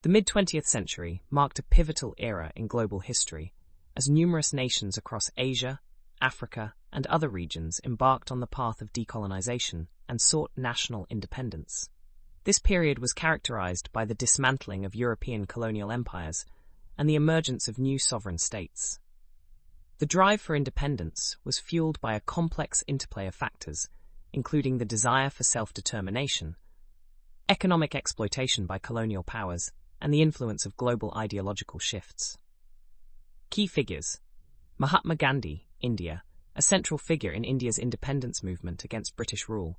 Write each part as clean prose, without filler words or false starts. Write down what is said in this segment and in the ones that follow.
The mid-20th century marked a pivotal era in global history, as numerous nations across Asia, Africa, and other regions embarked on the path of decolonization and sought national independence. This period was characterized by the dismantling of European colonial empires and the emergence of new sovereign states. The drive for independence was fueled by a complex interplay of factors, including the desire for self-determination, economic exploitation by colonial powers, and the influence of global ideological shifts. Key figures: Mahatma Gandhi, India, a central figure in India's independence movement against British rule.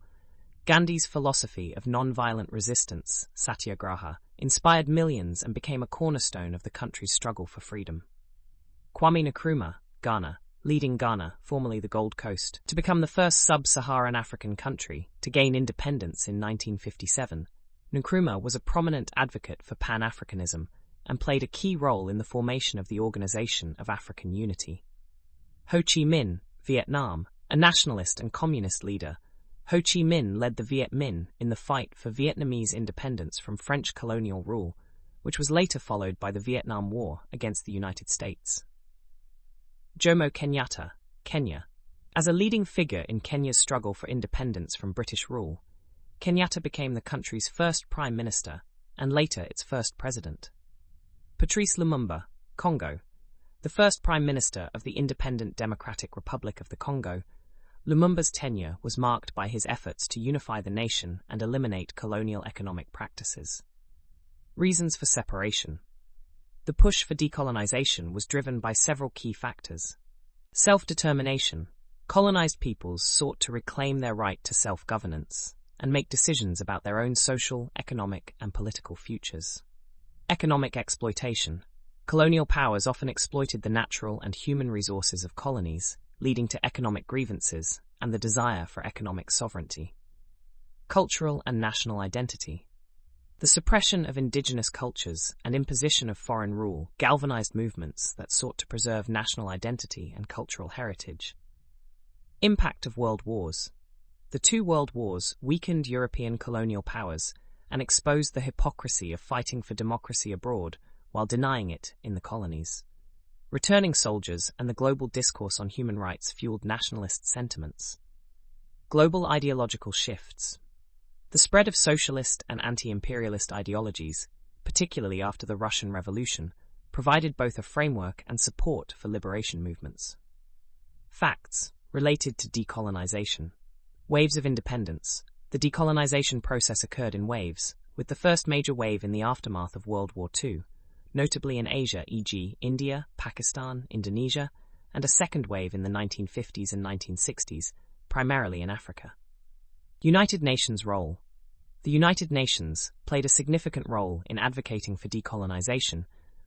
Gandhi's philosophy of non-violent resistance, satyagraha, inspired millions and became a cornerstone of the country's struggle for freedom. Kwame Nkrumah, Ghana, leading Ghana, formerly the Gold Coast, to become the first sub-Saharan African country to gain independence in 1957. Nkrumah was a prominent advocate for Pan-Africanism and played a key role in the formation of the Organization of African Unity. Ho Chi Minh, Vietnam, a nationalist and communist leader, Ho Chi Minh led the Viet Minh in the fight for Vietnamese independence from French colonial rule, which was later followed by the Vietnam War against the United States. Jomo Kenyatta, Kenya. As a leading figure in Kenya's struggle for independence from British rule, Kenyatta became the country's first prime minister and later its first president. Patrice Lumumba, Congo. The first prime minister of the Independent Democratic Republic of the Congo, Lumumba's tenure was marked by his efforts to unify the nation and eliminate colonial economic practices. Reasons for separation. The push for decolonization was driven by several key factors. Self-determination. Colonized peoples sought to reclaim their right to self-governance and make decisions about their own social, economic, and political futures. Economic exploitation. Colonial powers often exploited the natural and human resources of colonies, leading to economic grievances and the desire for economic sovereignty. Cultural and national identity. The suppression of indigenous cultures and imposition of foreign rule galvanized movements that sought to preserve national identity and cultural heritage. Impact of world wars. The two world wars weakened European colonial powers and exposed the hypocrisy of fighting for democracy abroad while denying it in the colonies. Returning soldiers and the global discourse on human rights fueled nationalist sentiments. Global ideological shifts. The spread of socialist and anti-imperialist ideologies, particularly after the Russian Revolution, provided both a framework and support for liberation movements. Facts related to decolonization. Waves of independence. The decolonization process occurred in waves, with the first major wave in the aftermath of World War II, notably in Asia, e.g. India, Pakistan, Indonesia, and a second wave in the 1950s and 1960s, primarily in Africa. United Nations role. The United Nations played a significant role in advocating for decolonization,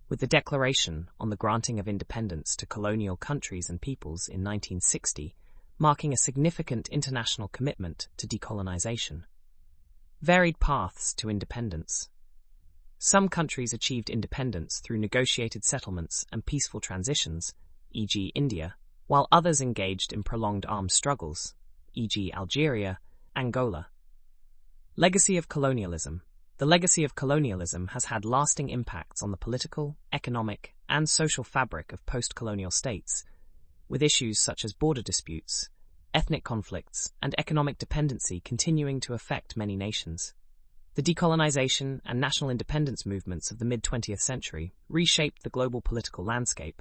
with the Declaration on the Granting of Independence to Colonial Countries and Peoples in 1960 marking a significant international commitment to decolonization. Varied paths to independence. Some countries achieved independence through negotiated settlements and peaceful transitions, e.g. India, while others engaged in prolonged armed struggles, e.g. Algeria, Angola. Legacy of colonialism. The legacy of colonialism has had lasting impacts on the political, economic, and social fabric of post-colonial states, with issues such as border disputes, ethnic conflicts, and economic dependency continuing to affect many nations. The decolonization and national independence movements of the mid-20th century reshaped the global political landscape,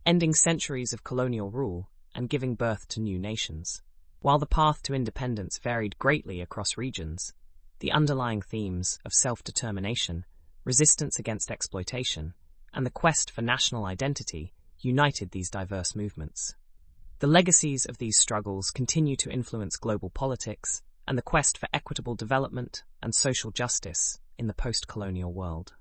ending centuries of colonial rule and giving birth to new nations. While the path to independence varied greatly across regions, the underlying themes of self-determination, resistance against exploitation, and the quest for national identity united these diverse movements. The legacies of these struggles continue to influence global politics and the quest for equitable development and social justice in the post-colonial world.